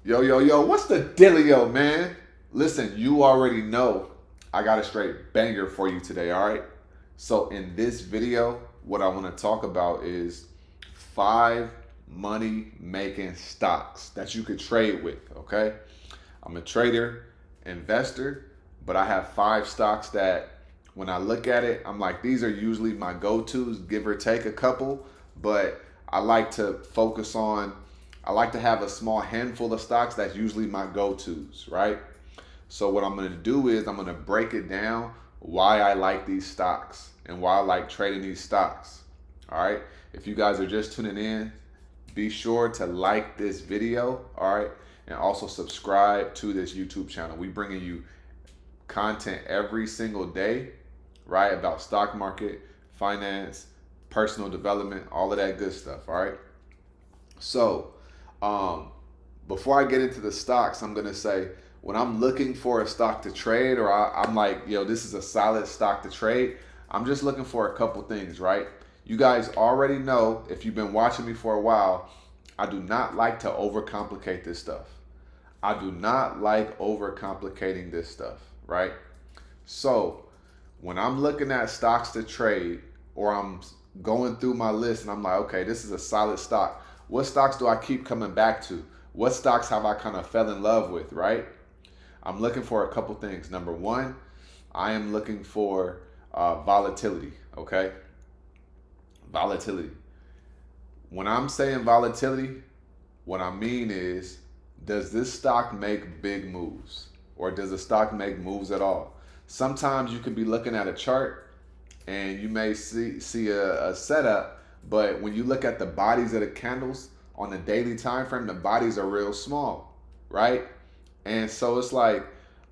Yo, what's the dealio, man? Listen, you already know I got a straight banger for you today, all right? So, in this video, what I want to talk about is five money making stocks that you could trade with, okay? I'm a trader, investor, but I have five stocks that when I look at it, I'm like, these are usually my go tos, give or take a couple, but I like to focus on, I like to have a small handful of stocks that's usually my go tos, right? So, what I'm gonna do is I'm gonna break it down why I like these stocks and why I like trading these stocks, all right? If you guys are just tuning in, be sure to like this video, all right? And also subscribe to this YouTube channel. We bringing you content every single day, right? About stock market, finance, personal development, all of that good stuff, all right? So, um, before I get into the stocks, I'm gonna say when I'm looking for a stock to trade, or I'm like, yo, this is a solid stock to trade. I'm just looking for a couple things, right? You guys already know if you've been watching me for a while, I do not like to overcomplicate this stuff. I do not like overcomplicating this stuff, right? So when I'm looking at stocks to trade, or I'm going through my list and I'm like, okay, this is a solid stock. What stocks do I keep coming back to? What stocks have I kind of fell in love with, right? I'm looking for a couple things. Number one, I am looking for volatility, okay? Volatility. When I'm saying volatility, what I mean is, does this stock make big moves? Or does the stock make moves at all? Sometimes you could be looking at a chart and you may see a setup, but when you look at the bodies of the candles on the daily time frame, the bodies are real small, right? And so it's like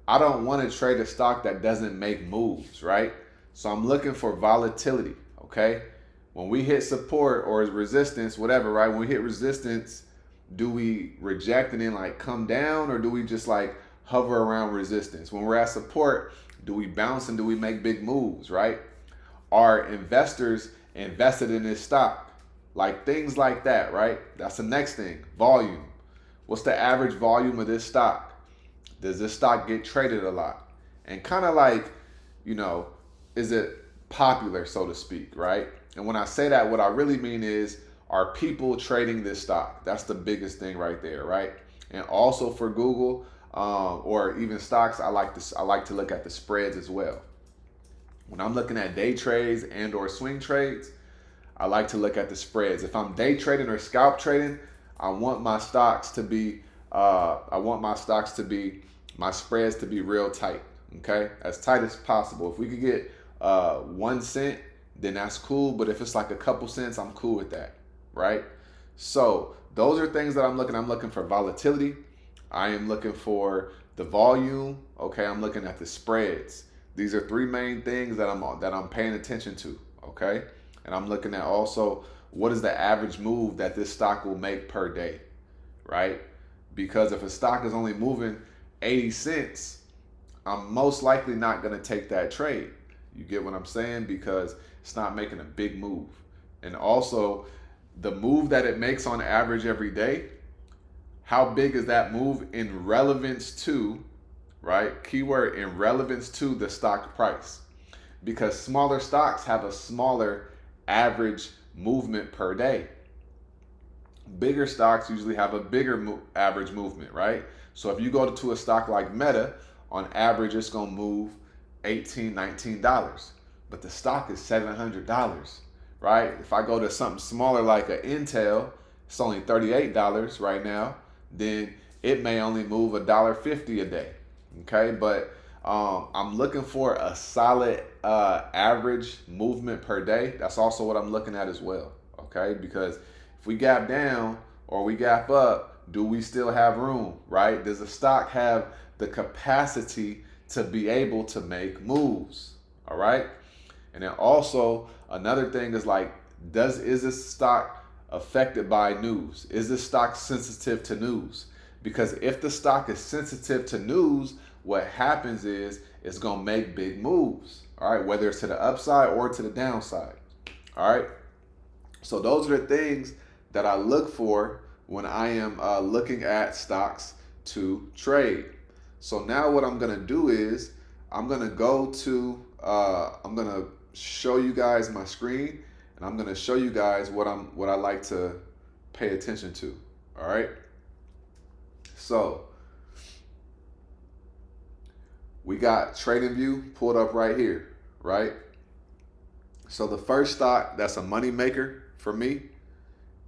I don't want to trade a stock that doesn't make moves, right? So I'm looking for volatility, okay? When we hit support or resistance, whatever, right? When we hit resistance, do we reject and then like come down, or do we just like hover around resistance? When we're at support, do we bounce and do we make big moves, right? Are investors invested in this stock? Like things like that, right? That's the next thing. Volume. What's the average volume of this stock? Does this stock get traded a lot? And kind of like, you know, is it popular, so to speak, right? And when I say that, what I really mean is, are people trading this stock? That's the biggest thing right there, right? And also for Google, or even stocks, I like to look at the spreads as well. When I'm looking at day trades and or swing trades, I like to look at the spreads. If I'm day trading or scalp trading, I want my stocks to be my spreads to be real tight. Okay, as tight as possible. If we could get 1 cent, then that's cool. But if it's like a couple cents, I'm cool with that, right? So those are things that I'm looking. I'm looking for volatility. I am looking for the volume. Okay, I'm looking at the spreads. These are three main things that I'm paying attention to. Okay, and I'm looking at also what is the average move that this stock will make per day, right? Because if a stock is only moving 80 cents, I'm most likely not going to take that trade. You get what I'm saying? Because it's not making a big move. And also, the move that it makes on average every day, how big is that move in relevance to, right? Keyword, in relevance to the stock price. Because smaller stocks have a smaller average movement per day. Bigger stocks usually have a bigger average movement, right? So if you go to a stock like Meta, on average it's going to move $18, $19, but the stock is $700, right? If I go to something smaller like an Intel, it's only $38 right now, then it may only move $1.50 a day, okay? But I'm looking for a solid average movement per day. That's also what I'm looking at as well, okay? Because if we gap down or we gap up, do we still have room, right? Does the stock have the capacity to be able to make moves, all right? And then also another thing is like, is this stock affected by news? Is this stock sensitive to news? Because if the stock is sensitive to news, what happens is it's gonna make big moves, all right? Whether it's to the upside or to the downside, all right? So those are the things that I look for when I am looking at stocks to trade. So now what I'm gonna do is I'm gonna go to I'm gonna show you guys my screen, and I'm gonna show you guys what I like to pay attention to. All right. So we got TradingView pulled up right here, right? So the first stock that's a money maker for me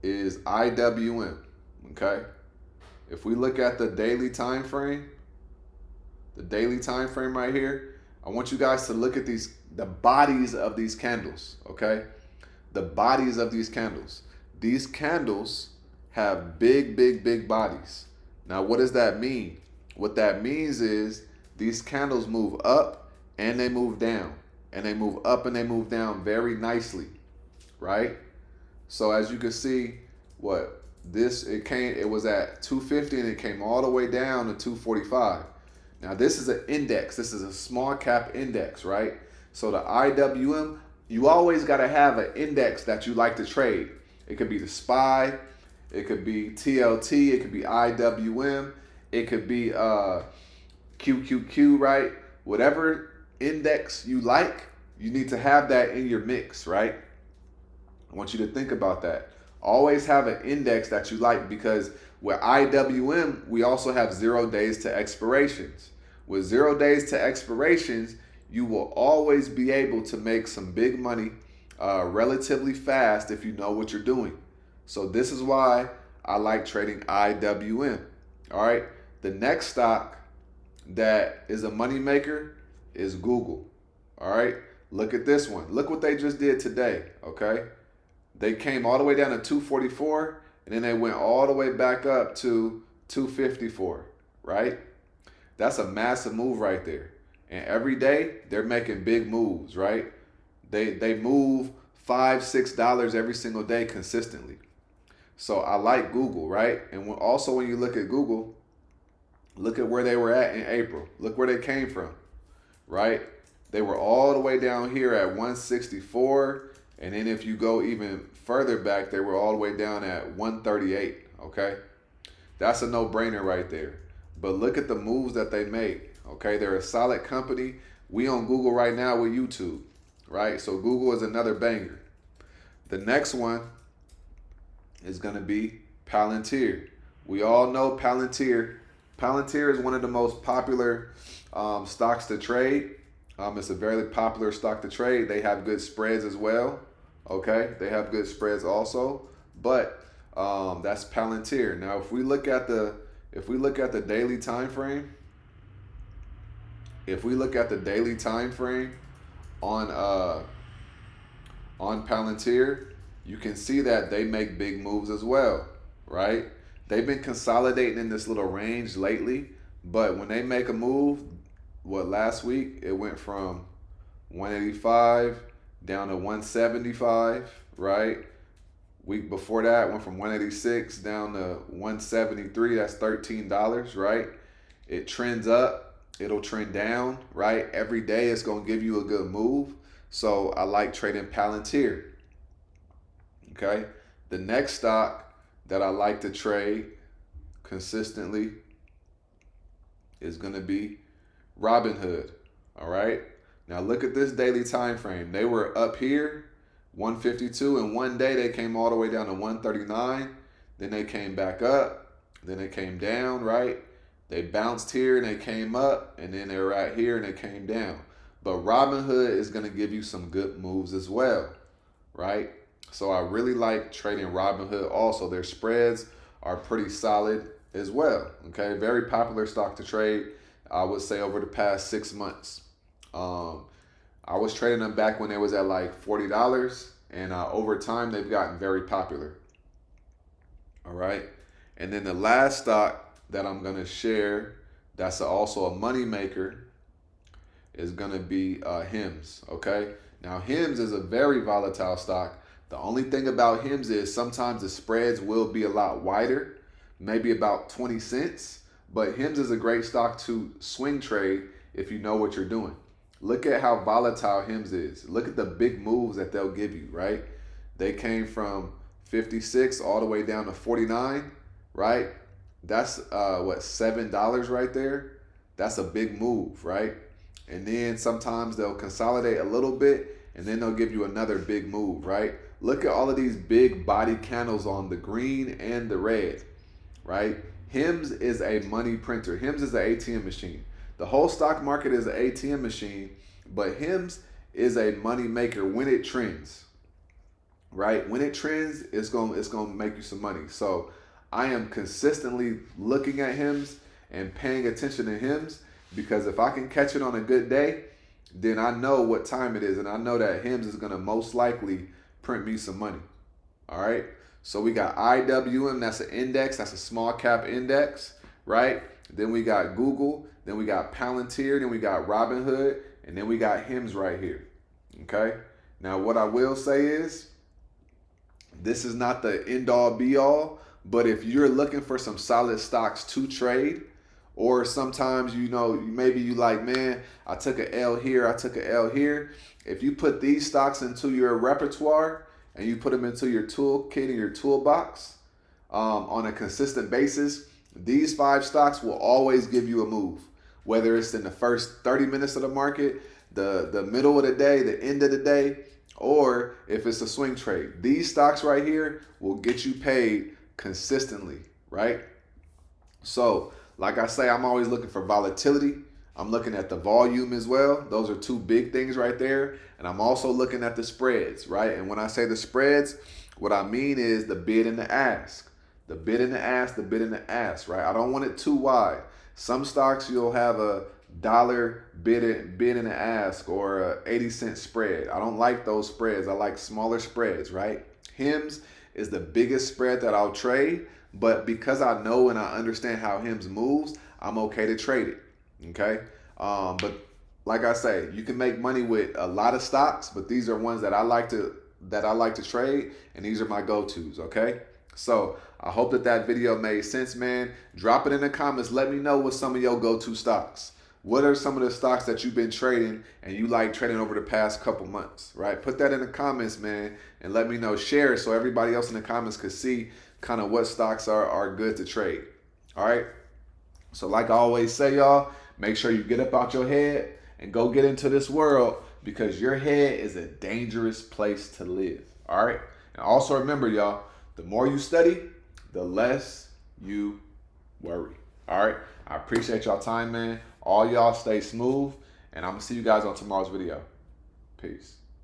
is IWM. Okay. If we look at the daily time frame right here, I want you guys to look at the bodies of these candles. Okay. The bodies of these candles. These candles have big bodies. Now, what does that mean? What that means is these candles move up and they move down, and they move up and they move down very nicely, right? So as you can see, it was at 250 and it came all the way down to 245. Now this is an index. This is a small cap index, right? So the IWM, you always got to have an index that you like to trade. It could be the SPY, it could be TLT, it could be IWM, it could be QQQ, right? Whatever index you like, you need to have that in your mix, right? I want you to think about that. Always have an index that you like, because with IWM, we also have 0 days to expirations. With 0 days to expirations, you will always be able to make some big money relatively fast if you know what you're doing. So this is why I like trading IWM. All right. The next stock that is a money maker is Google. All right. Look at this one. Look what they just did today. Okay. They came all the way down to 244, and then they went all the way back up to 254. Right. That's a massive move right there. And every day they're making big moves, right? They move $5-6 every single day consistently. So I like Google, right? And also when you look at Google, look at where they were at in April. Look where they came from, right? They were all the way down here at 164. And then if you go even further back, they were all the way down at 138, okay? That's a no-brainer right there. But look at the moves that they make. Okay, they're a solid company. We on Google right now with YouTube, right? So Google is another banger. The next one is going to be Palantir. We all know Palantir. Palantir is one of the most popular stocks to trade. It's a very popular stock to trade. They have good spreads as well. Okay, they have good spreads also. But that's Palantir. Now, if we look at the daily time frame. If we look at the daily time frame on Palantir, you can see that they make big moves as well, right? They've been consolidating in this little range lately, but when they make a move, last week it went from 185 down to 175, right? Week before that went from 186 down to 173. That's $13, right? It trends up. It'll trend down, right? Every day it's going to give you a good move. So I like trading Palantir. Okay. The next stock that I like to trade consistently is going to be Robinhood. All right. Now look at this daily time frame. They were up here, 152, and one day they came all the way down to 139. Then they came back up. Then they came down, right? They bounced here and they came up, and then they were right here and they came down. But Robinhood is going to give you some good moves as well, right? So I really like trading Robinhood also. Their spreads are pretty solid as well, okay? Very popular stock to trade, I would say, over the past 6 months. I was trading them back when they was at like $40, and over time they've gotten very popular, all right? And then the last stock that I'm going to share that's also a money maker is going to be HIMS, okay? Now, HIMS is a very volatile stock. The only thing about HIMS is sometimes the spreads will be a lot wider, maybe about 20 cents, but HIMS is a great stock to swing trade if you know what you're doing. Look at how volatile HIMS is. Look at the big moves that they'll give you, right? They came from 56 all the way down to 49, right? That's what, $7 right there. That's a big move, right? And then sometimes they'll consolidate a little bit and then they'll give you another big move, right? Look at all of these big body candles on the green and the red, right? HIMS is a money printer. HIMS is an ATM machine. The whole stock market is an ATM machine, but HIMS is a money maker when it trends, right? When it trends, it's gonna make you some money. So I am consistently looking at HIMS and paying attention to HIMS, because if I can catch it on a good day, then I know what time it is, and I know that HIMS is gonna most likely print me some money. All right. So we got IWM, that's an index, that's a small cap index, right? Then we got Google, then we got Palantir, then we got Robinhood, and then we got HIMS right here. Okay. Now what I will say is, this is not the end all be all, but if you're looking for some solid stocks to trade, or sometimes, you know, maybe you like, man, I took a L here, I took a L here. If you put these stocks into your repertoire and you put them into your toolkit and your toolbox on a consistent basis, these 5 stocks will always give you a move. Whether it's in the first 30 minutes of the market, the middle of the day, the end of the day, or if it's a swing trade. These stocks right here will get you paid consistently, right? So, like I say, I'm always looking for volatility. I'm looking at the volume as well. Those are 2 big things right there. And I'm also looking at the spreads, right? And when I say the spreads, what I mean is the bid and the ask. The bid and the ask, the bid and the ask, right? I don't want it too wide. Some stocks you'll have a dollar bid and an ask, or a 80-cent spread. I don't like those spreads. I like smaller spreads, right? HIMS is the biggest spread that I'll trade, but because I know and I understand how HIMS moves, I'm okay to trade it. Okay. But like I say, you can make money with a lot of stocks, but these are ones that I like to trade, and these are my go-tos. Okay. So I hope that video made sense, man. Drop it in the comments. Let me know what some of your go-to stocks. What are some of the stocks that you've been trading and you like trading over the past couple months, right? Put that in the comments, man, and let me know. Share it so everybody else in the comments could see kind of what stocks are good to trade. All right. So like I always say, y'all, make sure you get up out your head and go get into this world, because your head is a dangerous place to live. All right. And also remember, y'all, the more you study, the less you worry. All right. I appreciate y'all time, man. All y'all stay smooth, and I'm going to see you guys on tomorrow's video. Peace.